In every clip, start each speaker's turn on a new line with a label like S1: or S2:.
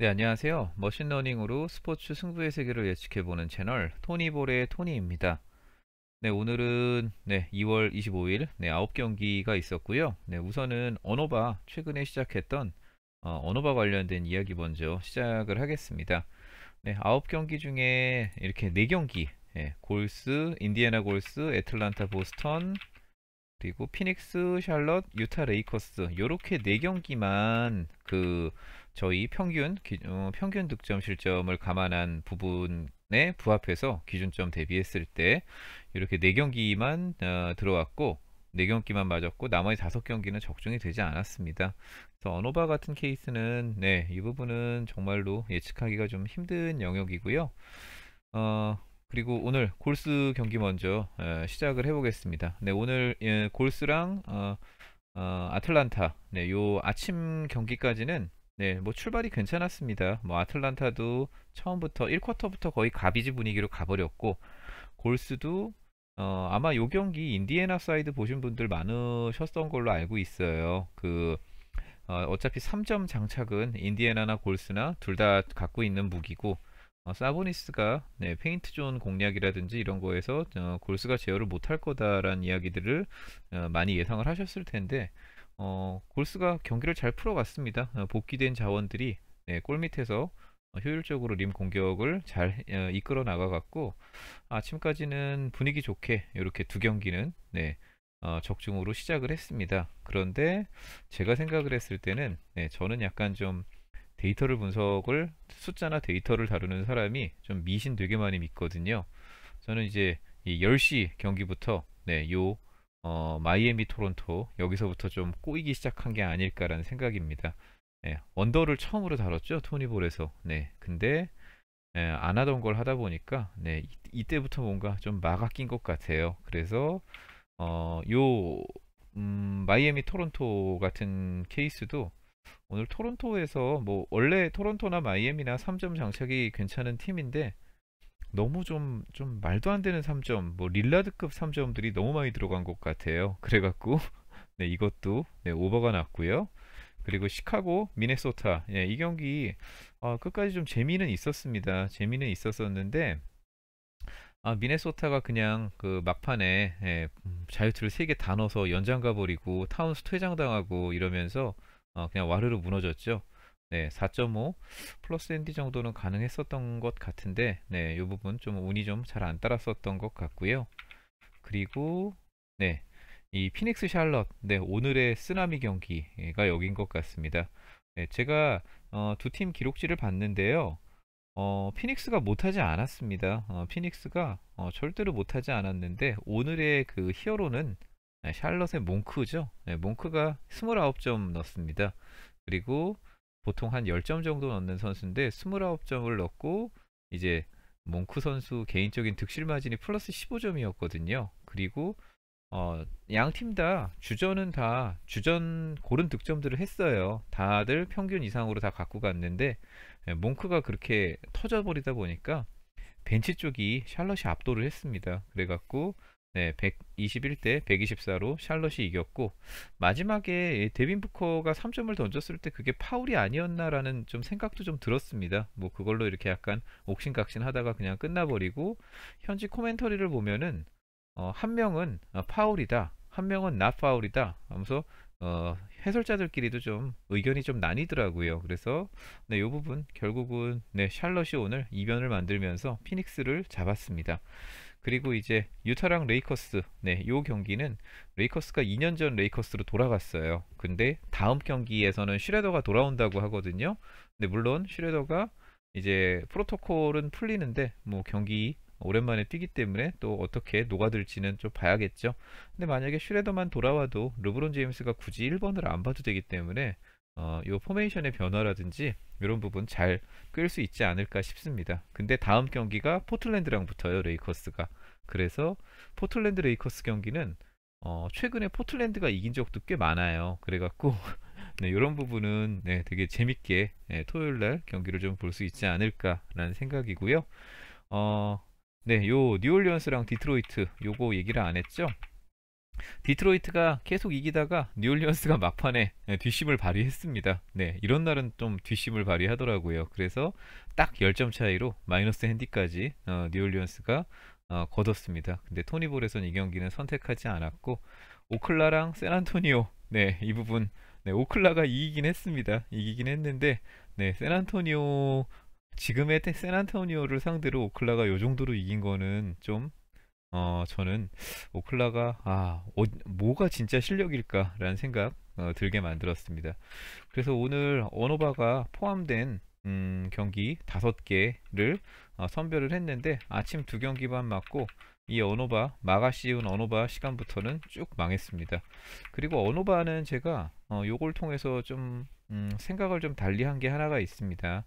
S1: 네, 안녕하세요. 머신러닝으로 스포츠 승부의 세계를 예측해보는 채널 토니볼의 토니입니다. 네, 오늘은 2월 25일 9경기가 있었고요. 네, 우선은 언어바 최근에 시작했던 언어바 관련된 이야기 먼저 시작을 하겠습니다. 네, 9경기 중에 이렇게 4경기 골스, 인디애나 골스, 애틀란타 보스턴, 그리고 피닉스, 샬럿, 유타 레이커스 요렇게 4경기만 저희 평균 득점 실점을 감안한 부분에 부합해서 기준점 대비했을 때 이렇게 4경기만 들어왔고 4경기만 맞았고 나머지 5경기는 적중이 되지 않았습니다. 그래서 언어바 같은 케이스는 이 부분은 정말로 예측하기가 좀 힘든 영역이고요. 어, 그리고 오늘 골스 경기 먼저 시작을 해보겠습니다. 네, 오늘 골스랑 아틀란타, 요 아침 경기까지는 뭐 출발이 괜찮았습니다. 뭐 아틀란타도 처음부터 1쿼터부터 거의 가비지 분위기로 가버렸고 골스도 아마 요 경기 인디애나 사이드 보신 분들 많으셨던 걸로 알고 있어요. 어차피 3점 장착은 인디애나나 골스나 둘 다 갖고 있는 무기고 사보니스가 페인트 존 공략이라든지 이런 거에서 골스가 제어를 못할 거다라는 이야기들을 많이 예상을 하셨을 텐데 골스가 경기를 잘 풀어갔습니다. 복귀된 자원들이 골 밑에서 효율적으로 림 공격을 잘 이끌어 나가갔고 아침까지는 분위기 좋게 이렇게 두 경기는 적중으로 시작을 했습니다. 그런데 제가 생각을 했을 때는 저는 약간 좀 데이터를 분석을 숫자나 데이터를 다루는 사람이 좀 미신 되게 많이 믿거든요. 저는 이제 이 10시 경기부터 마이애미 토론토 여기서부터 좀 꼬이기 시작한 게 아닐까라는 생각입니다. 언더를 처음으로 다뤘죠 토니볼에서. 근데 안 하던 걸 하다 보니까 이때부터 뭔가 좀 막아 낀 것 같아요. 그래서 어, 요 마이애미 토론토 같은 케이스도 오늘 토론토에서 뭐 원래 토론토나 마이애미나 3점 장착이 괜찮은 팀인데 너무 좀 말도 안 되는 3점, 뭐 릴라드급 3점들이 너무 많이 들어간 것 같아요. 그래갖고 이것도 오버가 났고요. 그리고 시카고, 미네소타 이 경기 끝까지 좀 재미는 있었습니다. 재미는 있었었는데 미네소타가 그냥 그 막판에 자유투를 3개 다 넣어서 연장 가버리고 타운스 퇴장당하고 이러면서 그냥 와르르 무너졌죠. 4.5 플러스 앤디 정도는 가능했었던 것 같은데 이 부분 좀 운이 좀 잘 안 따랐었던 것 같고요. 그리고 이 피닉스 샬럿 오늘의 쓰나미 경기가 여긴 것 같습니다. 제가 두 팀 기록지를 봤는데요. 피닉스가 못하지 않았습니다. 피닉스가 절대로 못하지 않았는데 오늘의 그 히어로는 샬럿의 몽크죠. 몽크가 29점 넣었습니다. 그리고 보통 한 10점 정도 넣는 선수인데 29점을 넣고 이제 몽크 선수 개인적인 득실 마진이 플러스 15점이었거든요. 그리고 양 팀 다 주전은 다 주전 고른 득점들을 했어요. 다들 평균 이상으로 다 갖고 갔는데 몽크가 그렇게 터져버리다 보니까 벤치 쪽이 샬럿이 압도를 했습니다. 그래갖고 121대 124로 샬럿이 이겼고 마지막에 데빈 부커가 3점을 던졌을 때 그게 파울이 아니었나라는 좀 생각도 좀 들었습니다. 뭐 그걸로 이렇게 약간 옥신각신 하다가 그냥 끝나버리고 현지 코멘터리를 보면은 한 명은 파울이다, 한 명은 나 파울이다 하면서 해설자들끼리도 좀 의견이 좀 나뉘더라고요. 그래서 이 부분 결국은 샬럿이 오늘 이변을 만들면서 피닉스를 잡았습니다. 그리고 이제 유타랑 레이커스 요 경기는 레이커스가 2년 전 레이커스로 돌아갔어요. 근데 다음 경기에서는 슈레더가 돌아온다고 하거든요. 근데 물론 슈레더가 이제 프로토콜은 풀리는데 뭐 경기 오랜만에 뛰기 때문에 또 어떻게 녹아들지는 좀 봐야겠죠. 근데 만약에 슈레더만 돌아와도 르브론 제임스가 굳이 1번을 안 봐도 되기 때문에 요 포메이션의 변화라든지 이런 부분 잘 끌 수 있지 않을까 싶습니다. 근데 다음 경기가 포틀랜드랑 붙어요, 레이커스가. 그래서 포틀랜드 레이커스 경기는 최근에 포틀랜드가 이긴 적도 꽤 많아요. 그래갖고 이런 부분은 되게 재밌게 토요일 날 경기를 좀 볼 수 있지 않을까라는 생각이고요. 요 뉴올리언스랑 디트로이트 요거 얘기를 안 했죠? 디트로이트가 계속 이기다가 뉴올리언스가 막판에 뒷심을 발휘했습니다. 네, 이런 날은 좀 뒷심을 발휘하더라고요. 그래서 딱 10점 차이로 마이너스 핸디까지 뉴올리언스가 거뒀습니다. 근데 토니볼에선 이 경기는 선택하지 않았고 오클라랑 샌안토니오, 네, 이 부분, 네, 오클라가 이기긴 했습니다. 이기긴 했는데 네, 샌안토니오, 지금의 샌안토니오를 상대로 오클라가 요 정도로 이긴 거는 좀 저는 오클라가 뭐가 진짜 실력일까라는 생각 들게 만들었습니다. 그래서 오늘 언어바가 포함된 경기 5개를 선별을 했는데 아침 2경기 반 맞고 이 언어바 마가 씌운 언어바 시간부터는 쭉 망했습니다. 그리고 언어바는 제가 요걸 통해서 좀 생각을 좀 달리한 게 하나가 있습니다.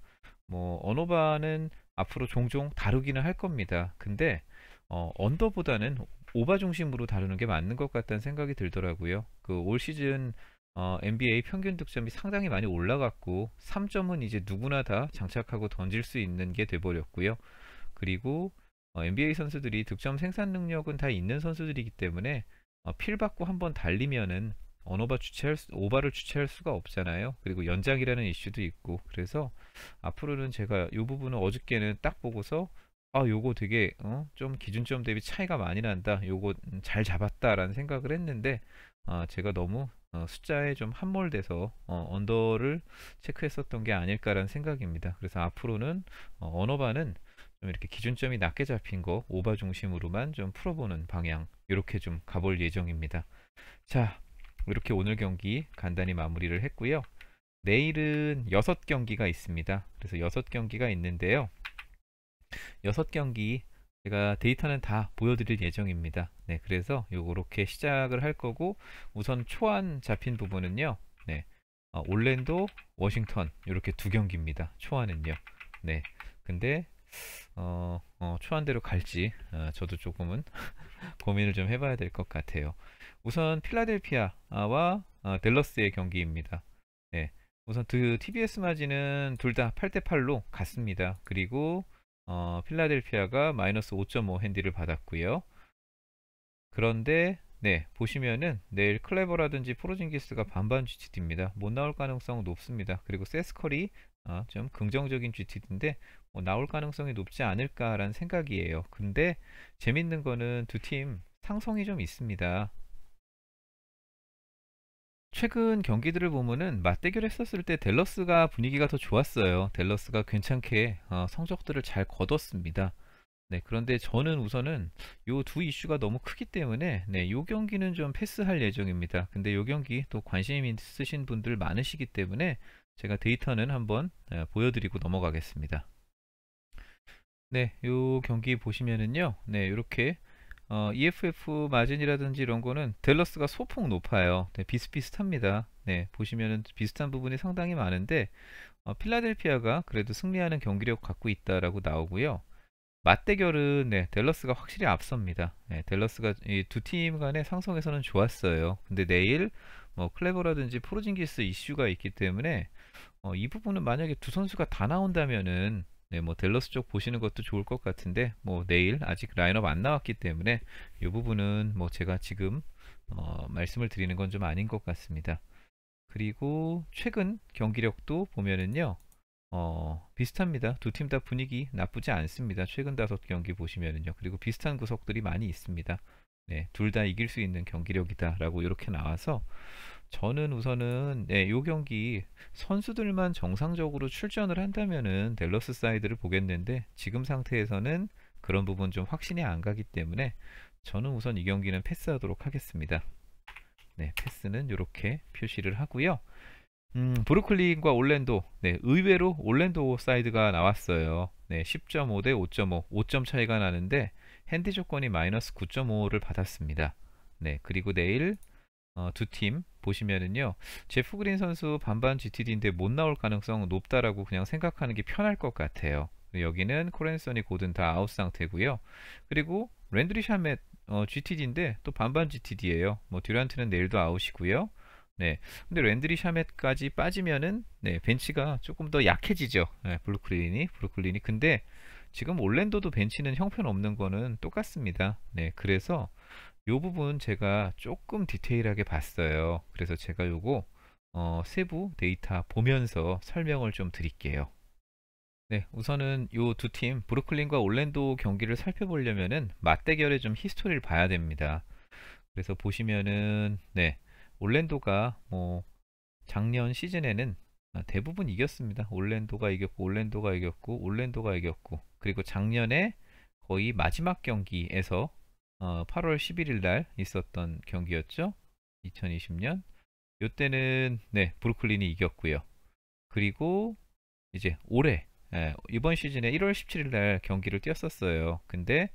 S1: 뭐 언어바는 앞으로 종종 다루기는 할 겁니다. 근데 언더보다는 오바 중심으로 다루는 게 맞는 것 같다는 생각이 들더라고요. 그 올 시즌 NBA 평균 득점이 상당히 많이 올라갔고 3점은 이제 누구나 다 장착하고 던질 수 있는 게 돼버렸고요. 그리고 NBA 선수들이 득점 생산 능력은 다 있는 선수들이기 때문에 필 받고 한번 달리면은 오바를 주체할 수가 없잖아요. 그리고 연장이라는 이슈도 있고 그래서 앞으로는 제가 이 부분은 어저께는 딱 보고서 요거 되게 좀 기준점 대비 차이가 많이 난다. 요거 잘 잡았다라는 생각을 했는데 제가 너무 숫자에 좀 함몰돼서 언더를 체크했었던 게 아닐까라는 생각입니다. 그래서 앞으로는 언어바는 좀 이렇게 기준점이 낮게 잡힌 거 오바 중심으로만 좀 풀어보는 방향 이렇게 좀 가볼 예정입니다. 자, 이렇게 오늘 경기 간단히 마무리를 했고요. 내일은 6경기가 있습니다. 그래서 6경기가 있는데요. 6경기 제가 데이터는 다 보여드릴 예정입니다. 네, 그래서 요렇게 시작을 할 거고 우선 초안 잡힌 부분은요. 네, 올랜도, 워싱턴 이렇게 2경기입니다. 초안은요. 네, 근데 초안대로 갈지 저도 조금은 고민을 좀 해봐야 될 것 같아요. 우선 필라델피아와 댈러스의 경기입니다. 네, 우선 TBS 마진은 둘 다 8대8로 갔습니다. 그리고 필라델피아가 마이너스 5.5 핸디를 받았고요. 그런데 네, 보시면은 내일 클레버라든지 포르징기스가 반반 GTD입니다. 못 나올 가능성 높습니다. 그리고 세스컬이 좀 긍정적인 GTD인데 나올 가능성이 높지 않을까라는 생각이에요. 근데 재밌는 거는 두 팀 상성이 좀 있습니다. 최근 경기들을 보면은 맞대결 했었을 때 댈러스가 분위기가 더 좋았어요. 댈러스가 괜찮게 성적들을 잘 거뒀습니다. 네, 그런데 저는 우선은 요 두 이슈가 너무 크기 때문에 네, 요 경기는 좀 패스할 예정입니다. 근데 요 경기 또 관심 있으신 분들 많으시기 때문에 제가 데이터는 한번 보여드리고 넘어가겠습니다. 네, 요 경기 보시면은요, 네, 이렇게 EFF 마진이라든지 이런 거는 댈러스가 소폭 높아요. 네, 비슷비슷합니다. 네, 보시면은 비슷한 부분이 상당히 많은데 필라델피아가 그래도 승리하는 경기력 갖고 있다라고 나오고요. 맞대결은 네, 댈러스가 확실히 앞섭니다. 네, 댈러스가 이 두 팀 간의 상성에서는 좋았어요. 근데 내일 뭐 클레버라든지 포르징기스 이슈가 있기 때문에 이 부분은 만약에 두 선수가 다 나온다면은 네, 뭐 댈러스 쪽 보시는 것도 좋을 것 같은데 뭐 내일 아직 라인업 안 나왔기 때문에 이 부분은 뭐 제가 지금 말씀을 드리는 건 좀 아닌 것 같습니다. 그리고 최근 경기력도 보면은요 비슷합니다. 두 팀 다 분위기 나쁘지 않습니다. 최근 5경기 보시면은요. 그리고 비슷한 구석들이 많이 있습니다. 네, 둘 다 이길 수 있는 경기력이다라고 이렇게 나와서 저는 우선은 네, 요 경기 선수들만 정상적으로 출전을 한다면은 댈러스 사이드를 보겠는데 지금 상태에서는 그런 부분 좀 확신이 안 가기 때문에 저는 우선 이 경기는 패스하도록 하겠습니다. 네, 패스는 이렇게 표시를 하고요. 브루클린과 올랜도, 네, 의외로 올랜도 사이드가 나왔어요. 네, 10.5 대 5.5, 5점 차이가 나는데 핸디 조건이 마이너스 9.5를 받았습니다. 네, 그리고 내일 두 팀 보시면은요, 제프 그린 선수 반반 GTD인데 못 나올 가능성 높다라고 그냥 생각하는 게 편할 것 같아요. 여기는 코렌서니 고든 다 아웃 상태고요. 그리고 랜드리 샤멧 GTD인데 또 반반 GTD예요. 뭐 듀란트는 내일도 아웃이고요. 네, 근데 랜드리 샤멧까지 빠지면은 네, 벤치가 조금 더 약해지죠. 네, 브루클린이. 근데 지금 올랜도도 벤치는 형편없는 거는 똑같습니다. 네, 그래서 요 부분 제가 조금 디테일하게 봤어요. 그래서 제가 요거 세부 데이터 보면서 설명을 좀 드릴게요. 네, 우선은 요 두 팀 브루클린과 올랜도 경기를 살펴보려면은 맞대결의 좀 히스토리를 봐야 됩니다. 그래서 보시면은 네, 올랜도가 뭐 작년 시즌에는 대부분 이겼습니다. 올랜도가 이겼고, 그리고 작년에 거의 마지막 경기에서 8월 11일 날 있었던 경기였죠. 2020년. 요때는 네, 브루클린이 이겼고요. 그리고 이제 올해 이번 시즌에 1월 17일 날 경기를 뛰었었어요. 근데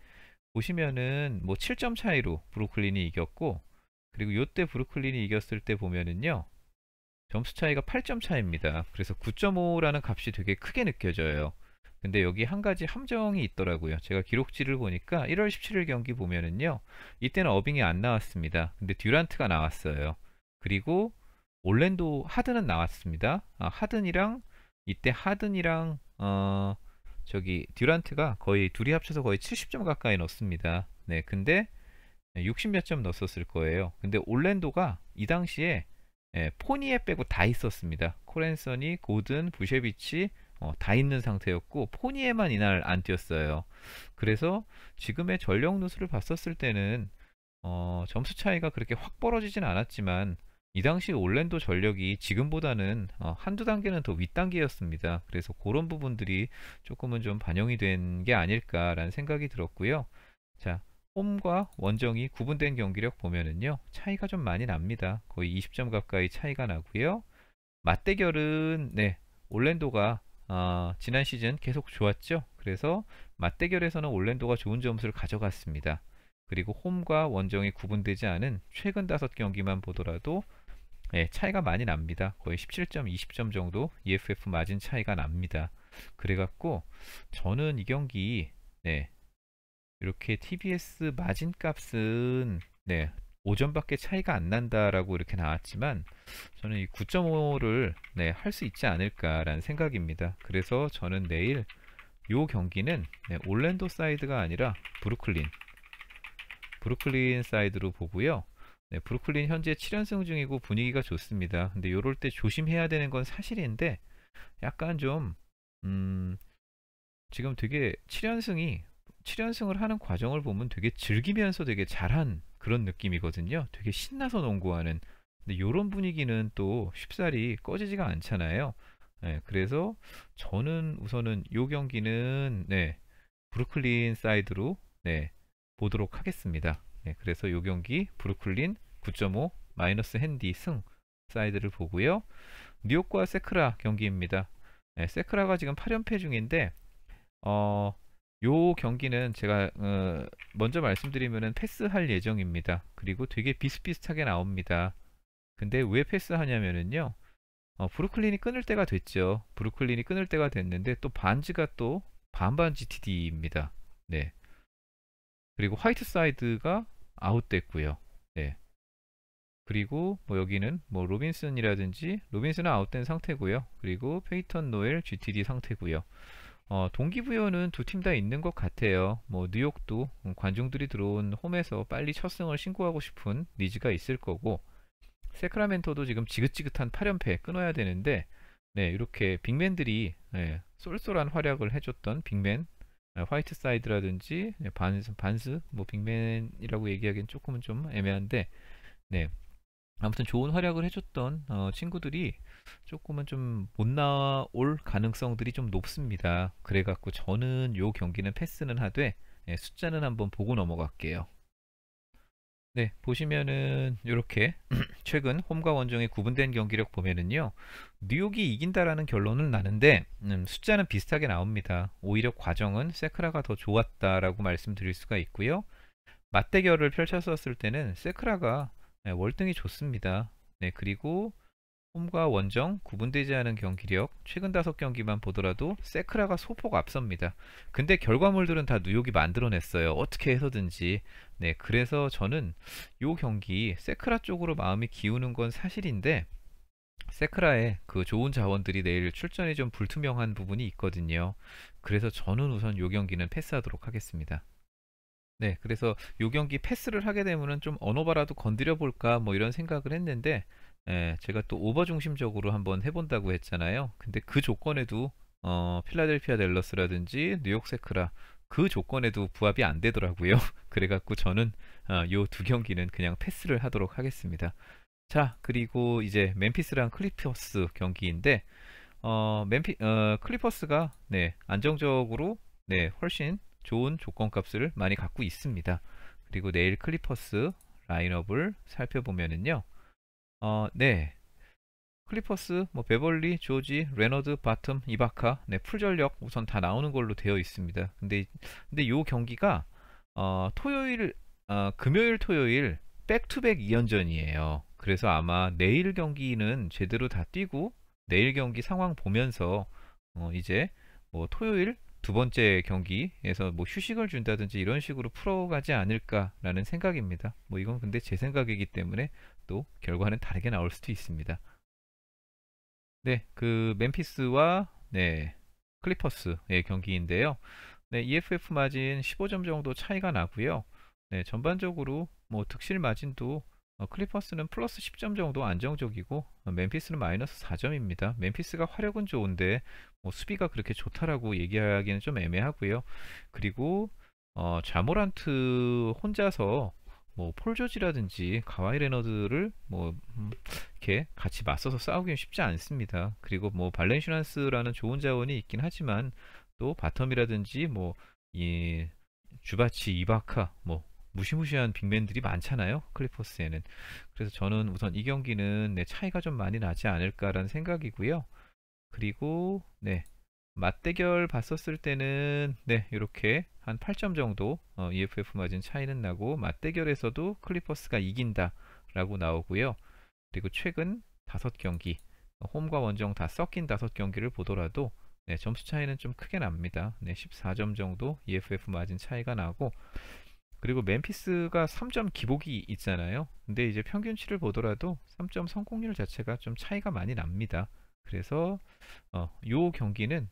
S1: 보시면은 뭐 7점 차이로 브루클린이 이겼고, 그리고 요때 브루클린이 이겼을 때 보면은요. 점수 차이가 8점 차이입니다. 그래서 9.5라는 값이 되게 크게 느껴져요. 근데 여기 한 가지 함정이 있더라고요. 제가 기록지를 보니까 1월 17일 경기 보면은요. 이때는 어빙이 안 나왔습니다. 근데 듀란트가 나왔어요. 그리고 올랜도 하든은 나왔습니다. 하든이랑 이때 하든이랑 저기 듀란트가 거의 둘이 합쳐서 거의 70점 가까이 넣습니다. 네, 근데 60 몇 점 넣었을 거예요. 근데 올랜도가 이 당시에 포니에 빼고 다 있었습니다. 코렌서니, 고든, 부셰비치 다 있는 상태였고 포니에만 이날 안 뛰었어요. 그래서 지금의 전력 누수를 봤었을 때는 점수 차이가 그렇게 확 벌어지진 않았지만 이 당시 올랜도 전력이 지금보다는 한두 단계는 더 윗단계였습니다. 그래서 그런 부분들이 조금은 좀 반영이 된 게 아닐까라는 생각이 들었고요. 자, 홈과 원정이 구분된 경기력 보면은요, 차이가 좀 많이 납니다. 거의 20점 가까이 차이가 나고요. 맞대결은 네, 올랜도가 지난 시즌 계속 좋았죠. 그래서 맞대결에서는 올랜도가 좋은 점수를 가져갔습니다. 그리고 홈과 원정이 구분되지 않은 최근 5경기만 보더라도 차이가 많이 납니다. 거의 17점, 20점 정도 EFF 마진 차이가 납니다. 그래갖고 저는 이 경기 네, 이렇게 TBS 마진 값은 네, 5점밖에 차이가 안 난다라고 이렇게 나왔지만 저는 이 9.5를 네, 할 수 있지 않을까라는 생각입니다. 그래서 저는 내일 요 경기는 네, 올랜도 사이드가 아니라 브루클린 사이드로 보고요. 네, 브루클린 현재 7연승 중이고 분위기가 좋습니다. 근데 요럴 때 조심해야 되는 건 사실인데 약간 좀 지금 되게 7연승을 하는 과정을 보면 되게 즐기면서 되게 잘한 그런 느낌이거든요. 되게 신나서 농구하는. 근데 요런 분위기는 또 쉽사리 꺼지지가 않잖아요. 네, 그래서 저는 우선은 요 경기는 네, 브루클린 사이드로 네, 보도록 하겠습니다. 네, 그래서 요 경기 브루클린 9.5 마이너스 핸디 승 사이드를 보고요. 뉴욕과 세크라 경기입니다. 네, 세크라가 지금 8연패 중인데 어, 요 경기는 제가 먼저 말씀드리면은 패스할 예정입니다. 그리고 되게 비슷비슷하게 나옵니다. 근데 왜 패스하냐면은요. 브루클린이 끊을 때가 됐죠. 브루클린이 끊을 때가 됐는데 또 반지가 또 반반 GTD입니다. 네. 그리고 화이트사이드가 아웃됐고요. 네. 그리고 뭐 여기는 뭐 로빈슨은 아웃된 상태고요. 그리고 페이턴 노엘 GTD 상태고요. 동기부여는 두 팀 다 있는 것 같아요. 뭐 뉴욕도 관중들이 들어온 홈에서 빨리 첫 승을 신고하고 싶은 니즈가 있을 거고 세크라멘토도 지금 지긋지긋한 8연패 끊어야 되는데 네, 이렇게 빅맨들이 네, 쏠쏠한 활약을 해줬던 빅맨 화이트사이드라든지 네, 반스 뭐 빅맨이라고 얘기하기엔 조금은 좀 애매한데 네, 아무튼 좋은 활약을 해줬던 친구들이 조금은 좀 못 나올 가능성들이 좀 높습니다. 그래갖고 저는 요 경기는 패스는 하되 숫자는 한번 보고 넘어갈게요. 네, 보시면은 이렇게 최근 홈과 원정의 구분된 경기력 보면은요, 뉴욕이 이긴다라는 결론은 나는데 숫자는 비슷하게 나옵니다. 오히려 과정은 세크라가 더 좋았다라고 말씀드릴 수가 있고요. 맞대결을 펼쳤었을 때는 세크라가 월등히 좋습니다. 네, 그리고 홈과 원정 구분되지 않은 경기력 최근 5경기만 보더라도 세크라가 소폭 앞섭니다. 근데 결과물들은 다 뉴욕이 만들어냈어요. 어떻게 해서든지. 네, 그래서 저는 요 경기 세크라 쪽으로 마음이 기우는 건 사실인데 세크라의 그 좋은 자원들이 내일 출전이 좀 불투명한 부분이 있거든요. 그래서 저는 우선 요 경기는 패스하도록 하겠습니다. 네, 그래서 요 경기 패스를 하게 되면은 좀 언어바라도 건드려 볼까 뭐 이런 생각을 했는데, 제가 또 오버 중심적으로 한번 해본다고 했잖아요. 근데 그 조건에도 필라델피아 댈러스라든지 뉴욕 세크라 그 조건에도 부합이 안 되더라고요. 그래갖고 저는 요 두 경기는 그냥 패스를 하도록 하겠습니다. 자, 그리고 이제 멤피스랑 클리퍼스 경기인데, 클리퍼스가 네, 안정적으로 네, 훨씬 좋은 조건값을 많이 갖고 있습니다. 그리고 내일 클리퍼스 라인업을 살펴보면은요. 네. 클리퍼스, 뭐 베벌리, 조지, 레너드, 바텀, 이바카, 네, 풀전력 우선 다 나오는 걸로 되어 있습니다. 근데 요 경기가 토요일, 금요일, 토요일 백투백 2연전이에요. 그래서 아마 내일 경기는 제대로 다 뛰고 내일 경기 상황 보면서 이제 뭐 토요일 두 번째 경기에서 뭐 휴식을 준다든지 이런 식으로 풀어가지 않을까라는 생각입니다. 뭐 이건 근데 제 생각이기 때문에 또 결과는 다르게 나올 수도 있습니다. 네, 그 멤피스와 네, 클리퍼스의 경기인데요. 네, EFF 마진 15점 정도 차이가 나고요. 네, 전반적으로 뭐 득실 마진도 클리퍼스는 플러스 10점 정도 안정적이고 멤피스는 마이너스 4점입니다. 멤피스가 화력은 좋은데 뭐 수비가 그렇게 좋다라고 얘기하기는 좀 애매하고요. 그리고 자모란트 혼자서 뭐 폴 조지라든지 가와이 레너드를 뭐 이렇게 같이 맞서서 싸우기는 쉽지 않습니다. 그리고 뭐 발렌슈란스라는 좋은 자원이 있긴 하지만 또 바텀이라든지 뭐 이 주바치, 이바카 뭐 무시무시한 빅맨들이 많잖아요. 클리퍼스에는. 그래서 저는 우선 이 경기는 네, 차이가 좀 많이 나지 않을까라는 생각이고요. 그리고 네, 맞대결 봤었을 때는 네, 이렇게 한 8점 정도 EFF 마진 차이는 나고 맞대결에서도 클리퍼스가 이긴다라고 나오고요. 그리고 최근 5경기 홈과 원정 다 섞인 5경기를 보더라도 네, 점수 차이는 좀 크게 납니다. 네, 14점 정도 EFF 마진 차이가 나고 그리고 멤피스가 3점 기복이 있잖아요. 근데 이제 평균치를 보더라도 3점 성공률 자체가 좀 차이가 많이 납니다. 그래서 요 경기는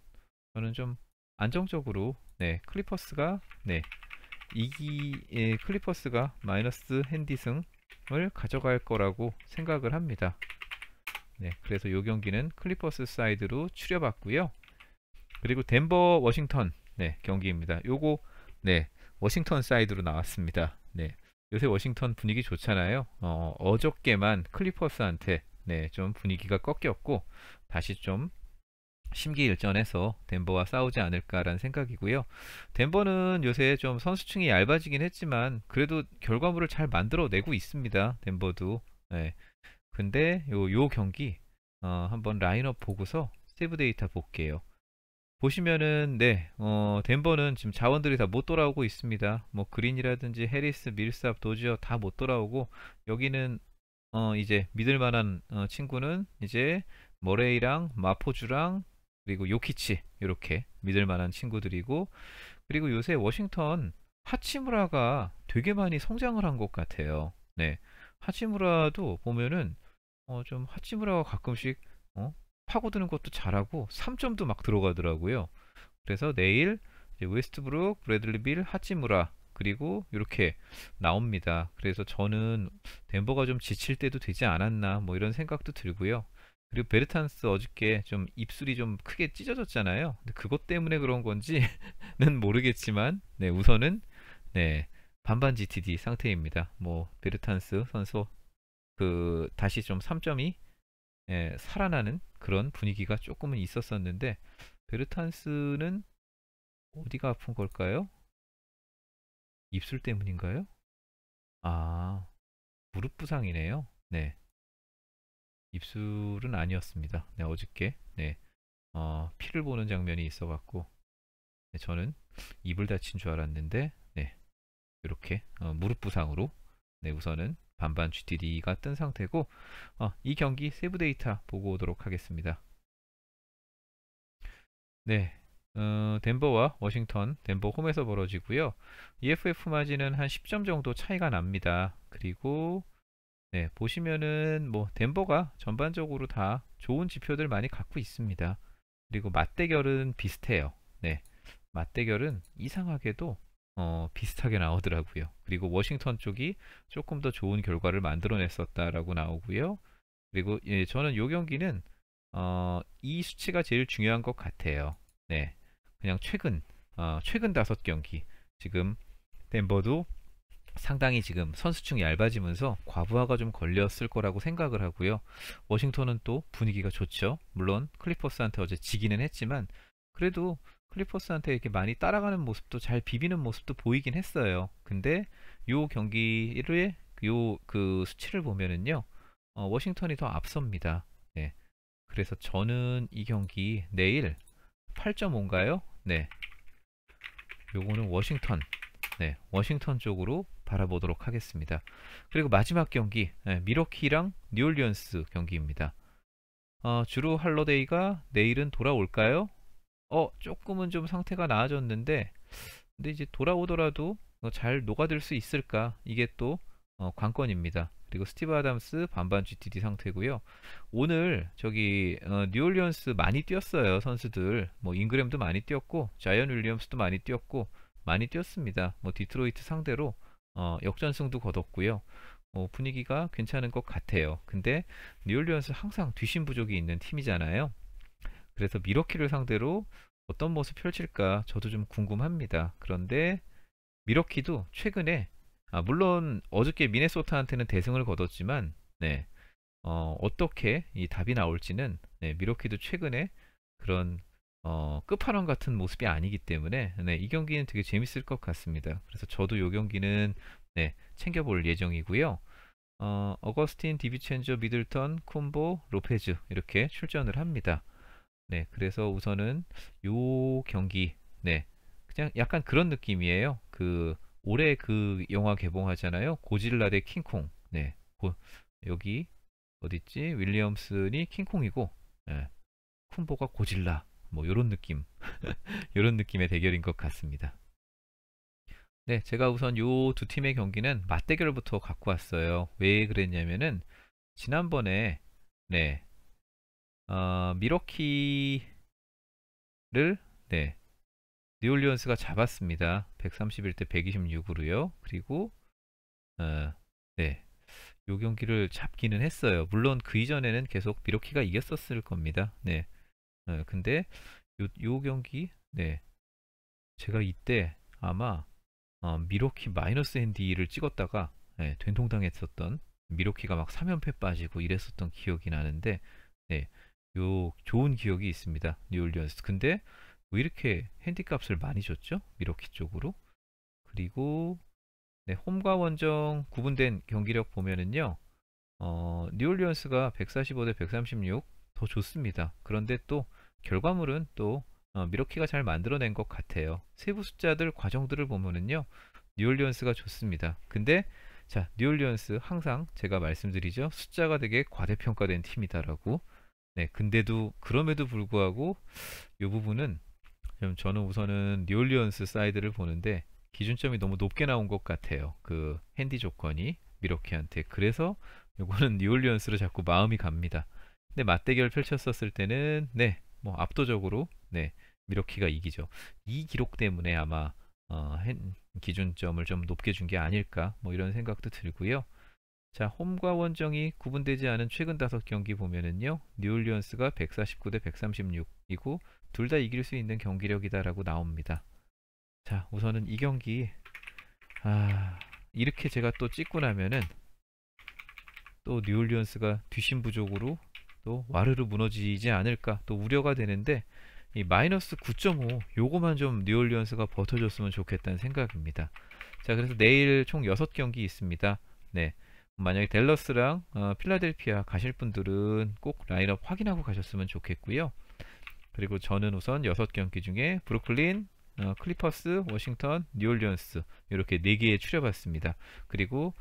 S1: 저는 좀 안정적으로 네, 클리퍼스가 네, 클리퍼스가 마이너스 핸디승을 가져갈 거라고 생각을 합니다. 네, 그래서 요 경기는 클리퍼스 사이드로 추려봤고요. 그리고 덴버 워싱턴 네, 경기입니다. 요거 네, 워싱턴 사이드로 나왔습니다. 네. 요새 워싱턴 분위기 좋잖아요. 어저께만 클리퍼스한테 네, 좀 분위기가 꺾였고 다시 좀 심기일전해서 덴버와 싸우지 않을까라는 생각이고요. 덴버는 요새 좀 선수층이 얇아지긴 했지만 그래도 결과물을 잘 만들어내고 있습니다. 덴버도. 네. 근데 요 경기 한번 라인업 보고서 세이브 데이터 볼게요. 보시면은 네, 덴버는 지금 자원들이 다 못 돌아오고 있습니다. 뭐 그린이라든지 해리스, 밀삽, 도지어 다 못 돌아오고 여기는 이제 믿을 만한 친구는 이제 머레이랑 마포주랑 그리고 요키치 이렇게 믿을 만한 친구들이고 그리고 요새 워싱턴 하치무라가 되게 많이 성장을 한 것 같아요. 네, 하치무라도 보면은 좀 하치무라가 가끔씩 어? 파고드는 것도 잘하고 3점도 막 들어가더라고요. 그래서 내일 이제 웨스트브룩, 브래들리 빌, 하치무라 그리고 이렇게 나옵니다. 그래서 저는 덴버가 좀 지칠 때도 되지 않았나 뭐 이런 생각도 들고요. 그리고 베르탄스 어저께 좀 입술이 좀 크게 찢어졌잖아요. 근데 그것 때문에 그런 건지는 모르겠지만 네, 우선은 네, 반반 GTD 상태입니다. 뭐 베르탄스 선수 그 다시 좀 3점이 살아나는 그런 분위기가 조금은 있었었는데 베르탄스는 어디가 아픈 걸까요? 입술 때문인가요? 아, 무릎 부상이네요. 네, 입술은 아니었습니다. 네, 어저께 네, 피를 보는 장면이 있어갖고 네, 저는 입을 다친 줄 알았는데 네, 이렇게 무릎 부상으로 네, 우선은 반반 GTD가 뜬 상태고 이 경기 세부 데이터 보고 오도록 하겠습니다. 네, 덴버와 워싱턴, 덴버 홈에서 벌어지고요. EFF 마진은 한 10점 정도 차이가 납니다. 그리고 네, 보시면은 뭐 덴버가 전반적으로 다 좋은 지표들 많이 갖고 있습니다. 그리고 맞대결은 비슷해요. 네, 맞대결은 이상하게도 비슷하게 나오더라고요. 그리고 워싱턴 쪽이 조금 더 좋은 결과를 만들어냈었다라고 나오고요. 그리고 예, 저는 이 경기는 이 수치가 제일 중요한 것 같아요. 네, 그냥 최근 5경기 지금 덴버도 상당히 지금 선수층이 얇아지면서 과부하가 좀 걸렸을 거라고 생각을 하고요. 워싱턴은 또 분위기가 좋죠. 물론 클리퍼스한테 어제 지기는 했지만 그래도 클리퍼스한테 이렇게 많이 따라가는 모습도 잘 비비는 모습도 보이긴 했어요. 근데 요 경기를 요 그 수치를 보면은요. 워싱턴이 더 앞섭니다. 네. 그래서 저는 이 경기 내일 8.5인가요? 네. 요거는 네, 워싱턴 쪽으로 바라보도록 하겠습니다. 그리고 마지막 경기, 네, 미러키랑 뉴올리언스 경기입니다. 주루 할러데이가 내일은 돌아올까요? 조금은 좀 상태가 나아졌는데, 근데 이제 돌아오더라도 잘 녹아들 수 있을까? 이게 또 관건입니다. 그리고 스티브 아담스 반반 GTD 상태고요. 오늘 저기 뉴올리언스 많이 뛰었어요, 선수들. 뭐 잉그램도 많이 뛰었고, 자이언 윌리엄스도 많이 뛰었고, 많이 뛰었습니다. 뭐 디트로이트 상대로 역전승도 거뒀고요. 분위기가 괜찮은 것 같아요. 근데 뉴올리언스 항상 뒷심 부족이 있는 팀이잖아요. 그래서 미러키를 상대로 어떤 모습 펼칠까 저도 좀 궁금합니다. 그런데 미러키도 최근에 물론 어저께 미네소타한테는 대승을 거뒀지만 네, 어떻게 이 답이 나올지는 네, 미러키도 최근에 그런 끝판왕 같은 모습이 아니기 때문에 네, 이 경기는 되게 재밌을 것 같습니다. 그래서 저도 이 경기는 네, 챙겨볼 예정이고요. 어거스틴, 디비첸저, 미들턴, 콤보, 로페즈 이렇게 출전을 합니다. 네, 그래서 우선은 요 경기, 네, 그냥 약간 그런 느낌이에요. 올해 그 영화 개봉하잖아요. 고질라 대 킹콩. 네, 여기 어딨지? 윌리엄슨이 킹콩이고, 네, 쿤보가 고질라. 뭐 요런 느낌, 요런 느낌의 대결인 것 같습니다. 네, 제가 우선 요 두 팀의 경기는 맞대결부터 갖고 왔어요. 왜 그랬냐면은 지난번에 네, 미러키를 네, 뉴올리언스가 잡았습니다. 131대 126으로요. 그리고 네, 요 경기를 잡기는 했어요. 물론 그 이전에는 계속 미러키가 이겼었을 겁니다. 네, 근데 요 경기 네, 제가 이때 아마 미러키 마이너스 핸디를 찍었다가 네, 된통당했었던 미러키가 막 3연패 빠지고 이랬었던 기억이 나는데 네, 요 좋은 기억이 있습니다. 뉴올리언스. 근데 왜 이렇게 핸디값을 많이 줬죠? 미러키 쪽으로. 그리고 네, 홈과 원정 구분된 경기력 보면은요. 뉴올리언스가 145대 136 더 좋습니다. 그런데 또 결과물은 또 미러키가 잘 만들어낸 것 같아요. 세부 숫자들 과정들을 보면은요. 뉴올리언스가 좋습니다. 근데 자, 뉴올리언스 항상 제가 말씀드리죠. 숫자가 되게 과대평가된 팀이다라고. 네, 근데도 그럼에도 불구하고 이 부분은 저는 우선은 뉴올리언스 사이드를 보는데 기준점이 너무 높게 나온 것 같아요. 그 핸디 조건이 미러키한테. 그래서 요거는 뉴올리언스로 자꾸 마음이 갑니다. 근데 맞대결 펼쳤었을 때는 네, 뭐 압도적으로 네, 미러키가 이기죠. 이 기록 때문에 아마 기준점을 좀 높게 준 게 아닐까 뭐 이런 생각도 들고요. 자, 홈과 원정이 구분되지 않은 최근 5경기 보면은요. 뉴올리언스가 149대 136이고 둘 다 이길 수 있는 경기력이다라고 나옵니다. 자, 우선은 이 경기 이렇게 제가 또 찍고 나면은 또 뉴올리언스가 뒷심 부족으로 또 와르르 무너지지 않을까 또 우려가 되는데 이 마이너스 9.5 요거만 좀 뉴올리언스가 버텨줬으면 좋겠다는 생각입니다. 자, 그래서 내일 총 6경기 있습니다. 네. 만약에 댈러스랑 필라델피아 가실 분들은 꼭 라인업 확인하고 가셨으면 좋겠고요. 그리고 저는 우선 6경기 중에 브루클린, 클리퍼스, 워싱턴, 뉴올리언스 이렇게 4개에 추려봤습니다. 그리고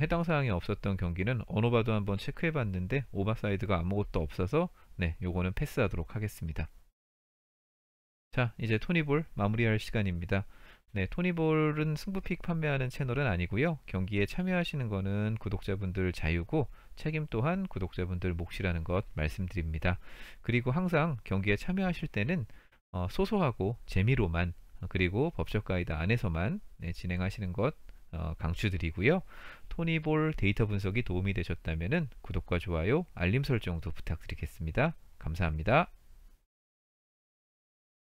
S1: 해당 사항이 없었던 경기는 어느 봐도 한번 체크해봤는데 오버사이드가 아무것도 없어서 네, 요거는 패스하도록 하겠습니다. 자, 이제 토니볼 마무리할 시간입니다. 네, 토니볼은 승부픽 판매하는 채널은 아니고요. 경기에 참여하시는 거는 구독자분들 자유고 책임 또한 구독자분들 몫이라는 것 말씀드립니다. 그리고 항상 경기에 참여하실 때는 소소하고 재미로만 그리고 법적 가이드 안에서만 네, 진행하시는 것 강추드리고요. 토니볼 데이터 분석이 도움이 되셨다면 구독과 좋아요, 알림 설정도 부탁드리겠습니다. 감사합니다.